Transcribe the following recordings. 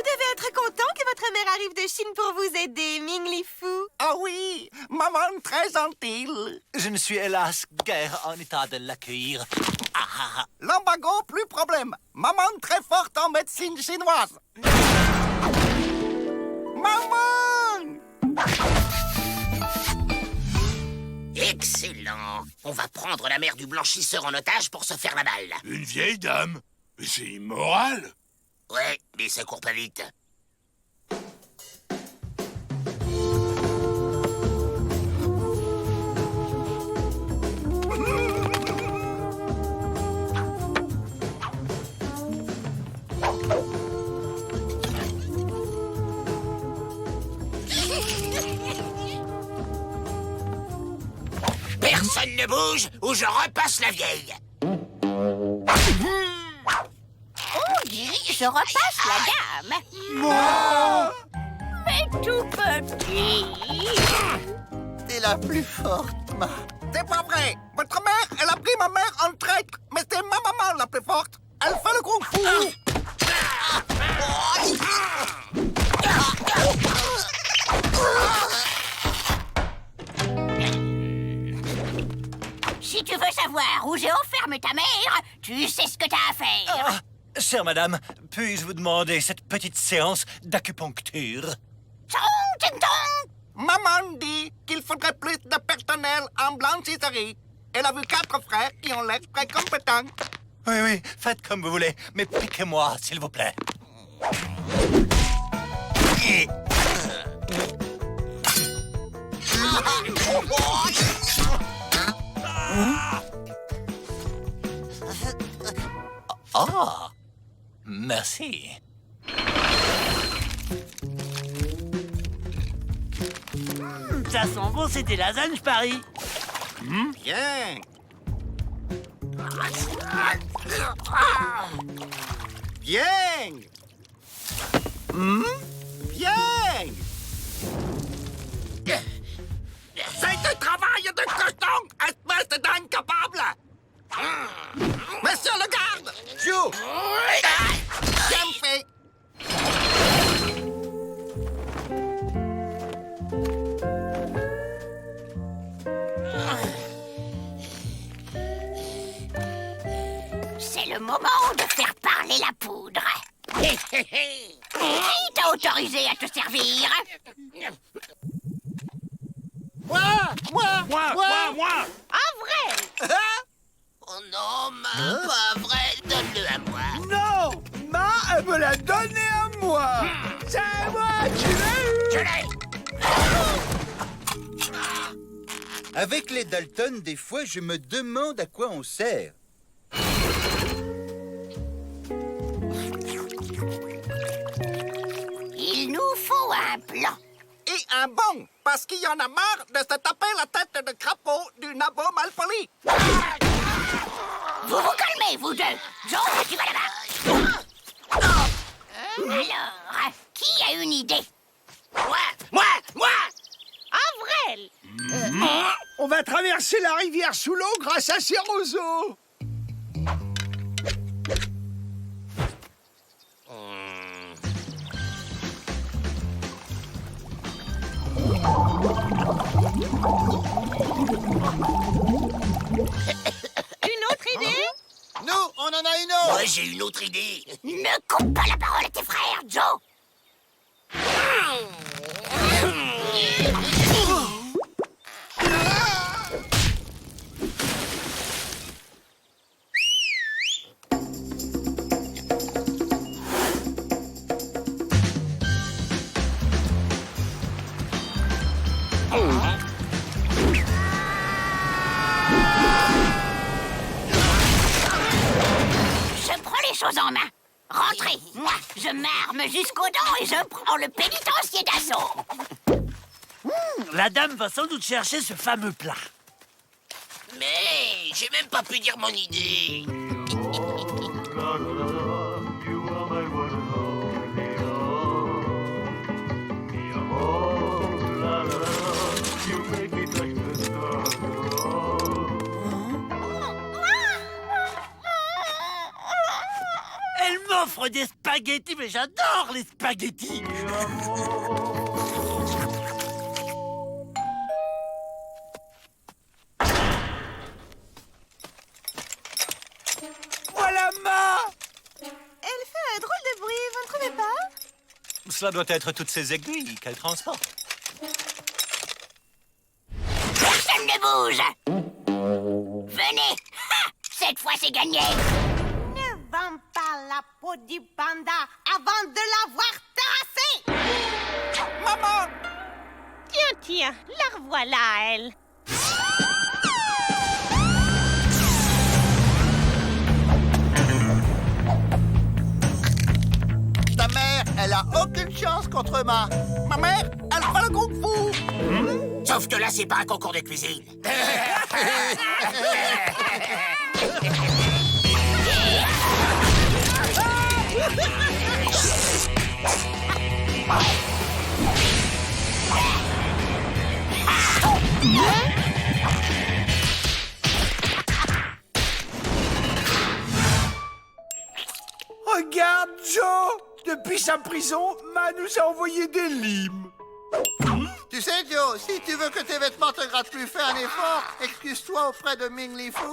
devez être content que votre mère arrive de Chine pour vous aider, Ming Li Fu. Ah oui, maman très gentille. Je ne suis hélas guère en état de l'accueillir. L'embargo, plus problème. Maman très forte en médecine chinoise. Maman! Excellent. On va prendre la mère du blanchisseur en otage pour se faire la balle. Une vieille dame? Mais c'est immoral. Ouais, mais ça court pas vite. Personne ne bouge ou je repasse la vieille. Je repasse la dame. Mais tout petit. T'es la plus forte, ma. C'est pas vrai. Votre mère, elle a pris ma mère en traître. Mais c'est ma maman la plus forte. Elle fait le kung fu. Si tu veux savoir où j'ai enfermé ta mère, tu sais ce que t'as à faire. Chère madame, puis-je vous demander cette petite séance d'acupuncture? Tong, ting, tong. Maman dit qu'il faudrait plus de personnel en blanchisserie. Elle a vu 4 frères qui ont l'air très compétents. Oui, oui, faites comme vous voulez, mais piquez-moi, s'il vous plaît. Ah, merci. Ça sent bon, c'était lasagne, je parie. Bien. Bien. Bien. C'est un travail de cochon, espèce de dingue capable. Monsieur le garde. Joe. Bien fait. C'est le moment de faire parler la poudre. Qui t'a autorisé à te servir? Moi. Moi. En vrai? Oh non, ma, pas vrai, donne-le à moi. Non! Ma, elle me l'a donné à moi! C'est moi qui l'ai eu! Je l'ai. Avec les Dalton, des fois, je me demande à quoi on sert. Il nous faut un plan. Et un bon, parce qu'il y en a marre de se taper la tête de crapaud du nabot malpoli. Vous vous calmez, vous deux. Joe, tu vas là-bas. Alors, qui a une idée? Moi! Avril! On va traverser la rivière sous l'eau grâce à ces roseaux! Une autre idée? Nous, on en a une autre! Moi, j'ai une autre idée. Ne coupe pas la parole à tes frères, Joe. Je prends les choses en main. Rentrez, moi, je m'arme jusqu'aux dents et je prends le pénitencier d'assaut. La dame va sans doute chercher ce fameux plat. Mais j'ai même pas pu dire mon idée. Elle m'offre des spaghettis, mais j'adore les spaghettis. Voilà Ma. Elle fait un drôle de bruit, vous ne trouvez pas? Cela doit être toutes ces aiguilles qu'elle transporte. Personne ne bouge. Venez. Ha! Cette fois, c'est gagné. Ne vends pas la peau du panda avant de l'avoir tassée. Maman! Tiens, la revoilà, elle. Ta mère, elle a aucune chance contre Ma mère, elle fait le kung-fu. Sauf que là, c'est pas un concours de cuisine. Regarde, Joe. Depuis sa prison, Ma nous a envoyé des limes. Tu sais, Joe, si tu veux que tes vêtements te grattent plus, fais un effort. Excuse-toi auprès de Ming Li Fu.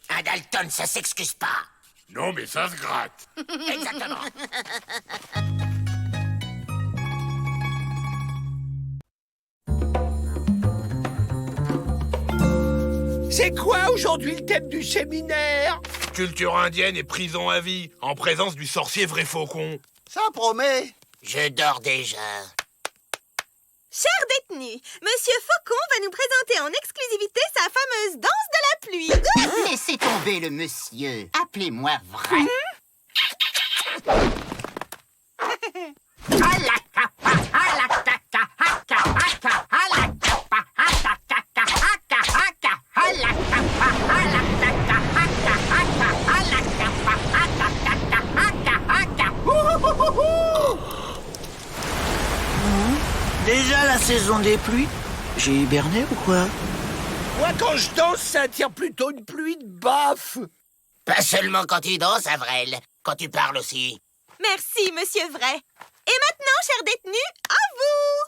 Un Dalton, ça s'excuse pas. Non, mais ça se gratte. Exactement. C'est quoi aujourd'hui le thème du séminaire? Culture indienne et prison à vie, en présence du sorcier vrai faucon. Ça promet. Je dors déjà. Chers détenus, Monsieur Faucon va nous présenter en exclusivité sa fameuse danse de la pluie. Laissez tomber le monsieur. Appelez-moi vrai. Déjà la saison des pluies? J'ai hiberné ou quoi? Moi, quand je danse, ça attire plutôt une pluie de baffes. Pas seulement quand tu danses, Avril. Quand tu parles aussi. Merci, Monsieur Vrai. Et maintenant, chers détenus, à vous.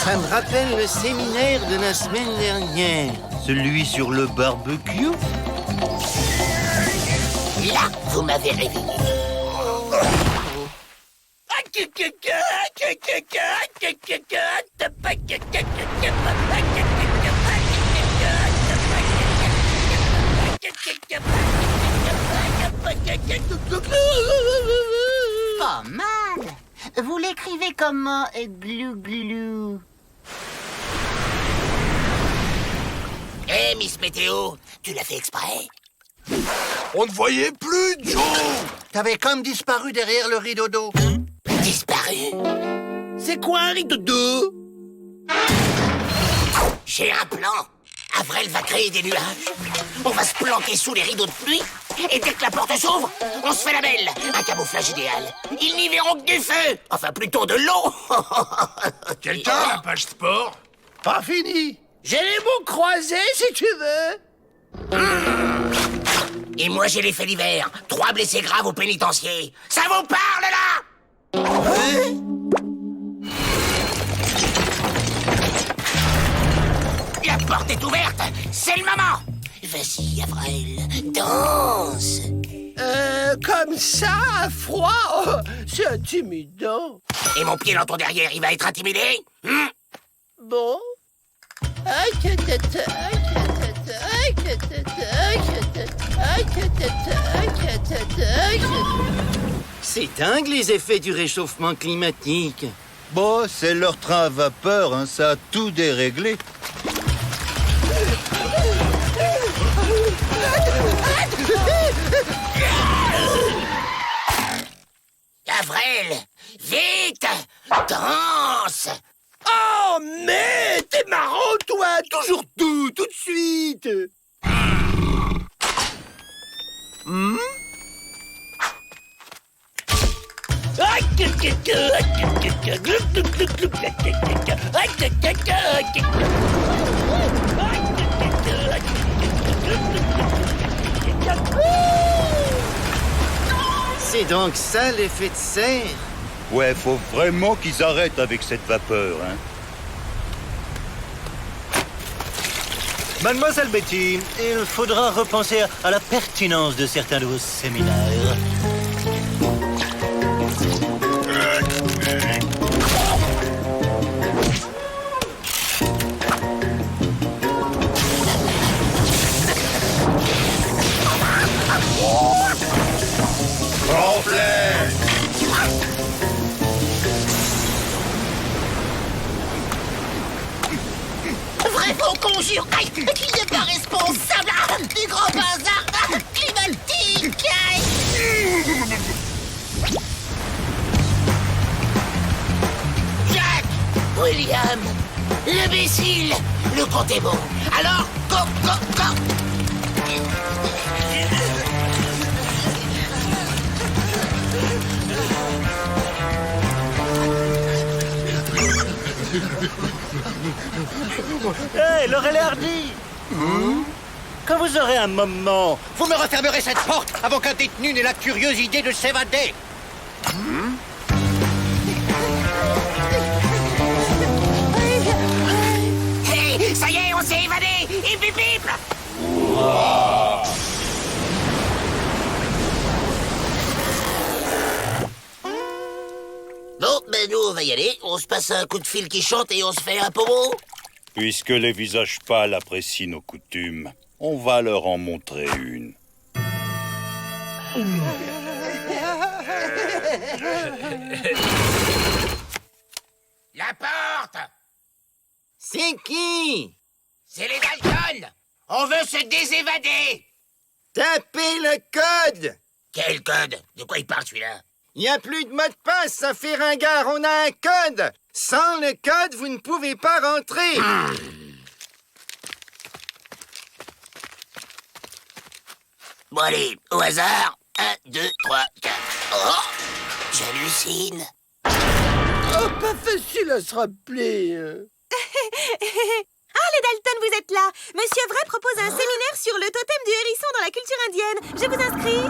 Ça me rappelle le séminaire de la semaine dernière. Celui sur le barbecue. Là, vous m'avez réveillé. Pas mal. Vous l'écrivez comment, glou-glou? Hé, Miss Météo, tu l'as fait exprès? On ne voyait plus, Joe. T'avais comme disparu derrière le rideau d'eau. Disparu? C'est quoi un rideau d'eau? J'ai un plan. Avril va créer des nuages. On va se planquer sous les rideaux de pluie. Et dès que la porte s'ouvre, on se fait la belle. Un camouflage idéal. Ils n'y verront que du feu. Enfin, plutôt de l'eau. Quelqu'un a la page sport? Pas fini. J'ai les mots croisés, si tu veux. Et moi, j'ai les faits divers. 3 blessés graves au pénitencier. Ça vous parle, là? La porte est ouverte. C'est le moment. Vas-y, Avril. Danse. Comme ça, à froid, oh, c'est intimidant. Et mon pied dans ton derrière, il va être intimidé? Bon. C'est dingue les effets du réchauffement climatique. Bon, c'est leur train à vapeur, hein, ça a tout déréglé. Avril, vite! Danse! Oh, mais t'es marrant, toujours tout de suite. C'est donc ça l'effet de serre? Ouais, faut vraiment qu'ils arrêtent avec cette vapeur, hein. Mademoiselle Betty, il faudra repenser à la pertinence de certains de vos séminaires. Vrai faucon jure qu'il n'est pas responsable du grand bazar climatique. Jack, William, l'imbécile, le compte est bon. Alors, go. Hé, Laurel et Hardy! Quand vous aurez un moment, Vous me refermerez cette porte avant qu'un détenu n'ait la curieuse idée de s'évader. Hey, ça y est, on s'est évadé. Hip hip hip. Bon, ben nous, on va y aller. On se passe un coup de fil qui chante et on se fait un pommeau. Puisque les visages pâles apprécient nos coutumes, on va leur en montrer une. La porte. C'est qui? C'est les Dalton. On veut se désévader. Tapez le code! Quel code? De quoi il parle celui-là? Il n'y a plus de mot de passe, ça fait ringard, on a un code! Sans le code, vous ne pouvez pas rentrer! Bon allez, au hasard. 1, 2, 3, 4. Oh, j'hallucine. Oh, pas facile à se rappeler. Ah, les Dalton, vous êtes là. Monsieur Vrai propose un séminaire sur le totem du hérisson dans la culture indienne. Je vous inscris.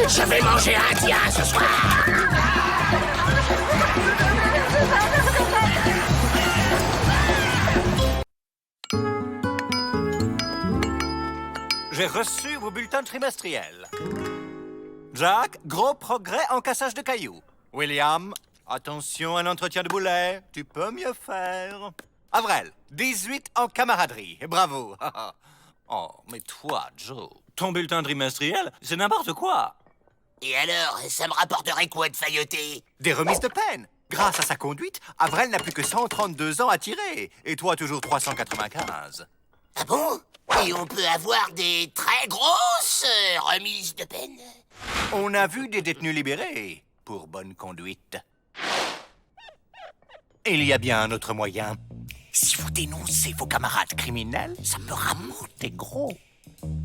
Je vais manger indien ce soir. j'ai reçu vos bulletins trimestriels. Jack, gros progrès en cassage de cailloux. William, attention à l'entretien de boulet, tu peux mieux faire. Avril, 18 en camaraderie, bravo. Oh, mais toi, Joe, ton bulletin trimestriel, c'est n'importe quoi. Et alors, ça me rapporterait quoi de failloter? Des remises de peine. Grâce à sa conduite, Avril n'a plus que 132 ans à tirer. Et toi, toujours 395. Ah bon? Et on peut avoir des très grosses remises de peine? On a vu des détenus libérés pour bonne conduite. Il y a bien un autre moyen. Si vous dénoncez vos camarades criminels, ça peut rapporter gros.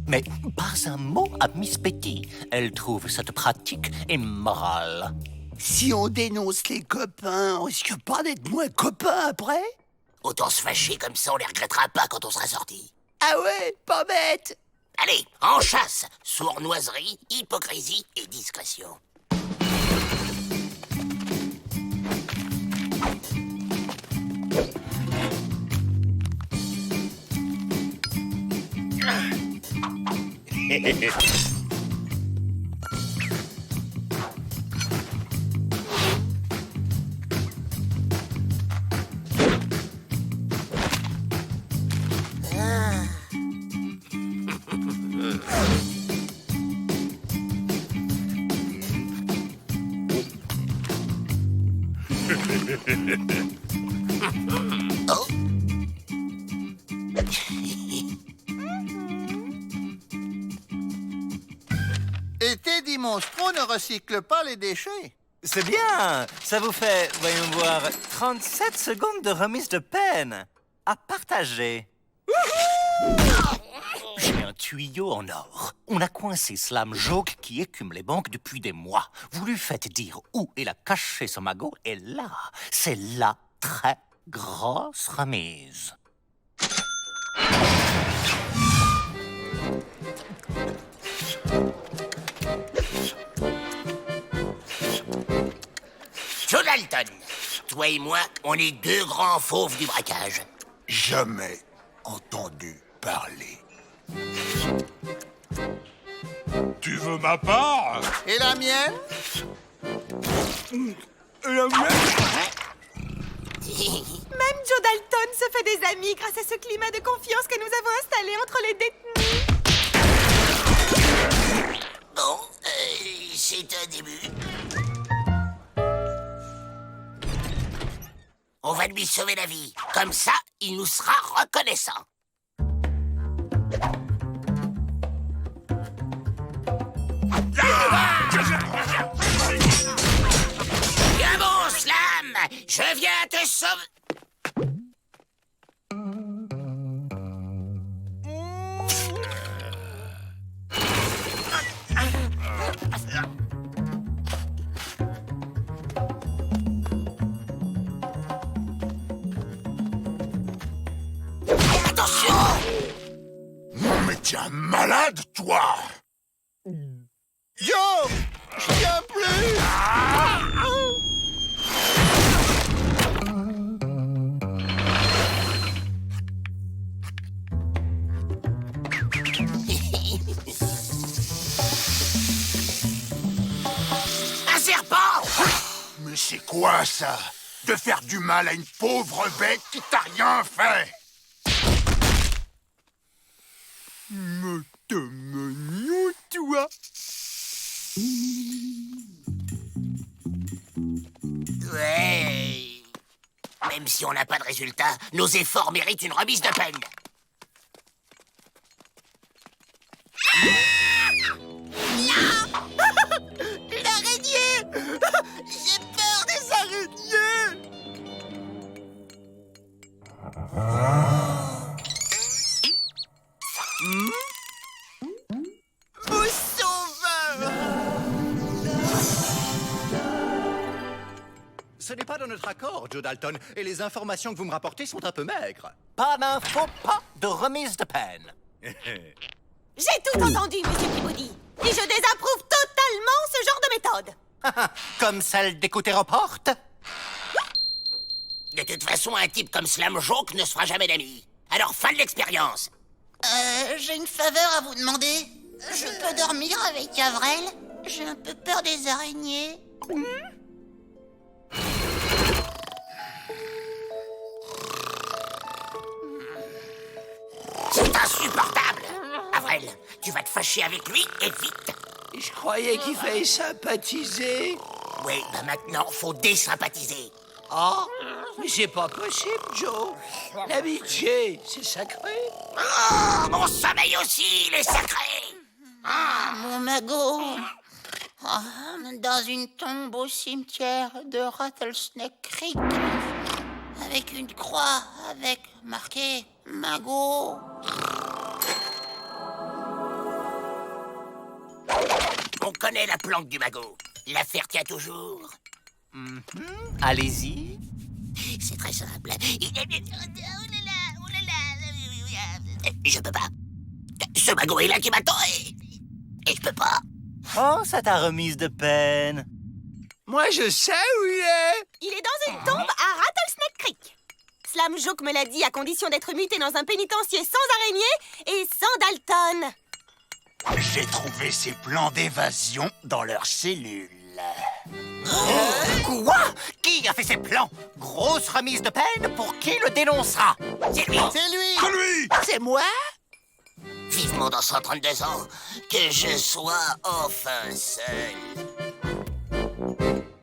Mais pas un mot à Miss Betty. Elle trouve cette pratique immorale. Si on dénonce les copains, on risque pas d'être moins copains après? Autant se fâcher, comme ça on les regrettera pas quand on sera sorti. Ah ouais, pas bête! Allez, en chasse! Sournoiserie, hypocrisie et discrétion. Oh. Et tes dix monstros ne recyclent pas les déchets. C'est bien. Ça vous fait, voyons voir, 37 secondes de remise de peine. À partager. J'ai un tuyau en or. On a coincé Slam Joke qui écume les banques depuis des mois. Vous lui faites dire où il a caché son magot et là, c'est la très grosse remise. Joe Dalton, toi et moi, on est deux grands fauves du braquage. Jamais entendu parler. Tu veux ma part? Et la mienne? La mienne? Même Joe Dalton se fait des amis grâce à ce climat de confiance que nous avons installé entre les détenus. Bon, c'est un début. On va lui sauver la vie. Comme ça, il nous sera reconnaissant. Viens bon, Slam! Je viens te sauver... Attention! Mais t'es un malade, toi! Yo! Je viens plus! Un serpent! Mais c'est quoi, ça? De faire du mal à une pauvre bête qui t'a rien fait? Me te mignon, toi! Ouais. Même si on n'a pas de résultat, nos efforts méritent une remise de peine. Une araignée! J'ai peur des araignées! Mousse sauveur! Ce n'est pas dans notre accord, Joe Dalton, et les informations que vous me rapportez sont un peu maigres. Pas d'infos, pas de remise de peine. J'ai tout entendu, Monsieur Peabody. Et je désapprouve totalement ce genre de méthode. Comme celle d'écouter aux portes. De toute façon, un type comme Slam Joke ne se fera jamais d'amis. Alors, fin de l'expérience. J'ai une faveur à vous demander. Je peux dormir avec Avril? J'ai un peu peur des araignées. C'est insupportable. Avril, tu vas te fâcher avec lui et vite. Je croyais qu'il fallait sympathiser. Oui, bah maintenant, faut désympathiser. Oh, mais c'est pas possible, Joe. L'amitié, c'est sacré. Oh, mon sommeil aussi, il est sacré. Mon magot. Dans une tombe au cimetière de Rattlesnake Creek. Avec une croix, avec marqué magot. On connaît la planque du magot. L'affaire tient toujours. Allez-y. C'est très simple. Je peux pas. Ce magot est là qui m'attend et je peux pas. Oh, ça t'a remise de peine. Moi, je sais où il est. Il est dans une tombe à Rattlesnake Creek. Slam Joke me l'a dit à condition d'être muté dans un pénitencier sans araignée et sans Dalton. J'ai trouvé ses plans d'évasion dans leurs cellules. Quoi? Qui a fait ces plans? Grosse remise de peine pour qui le dénoncera? C'est lui. C'est lui! C'est lui! C'est moi? Vivement dans 132 ans, que je sois enfin seul.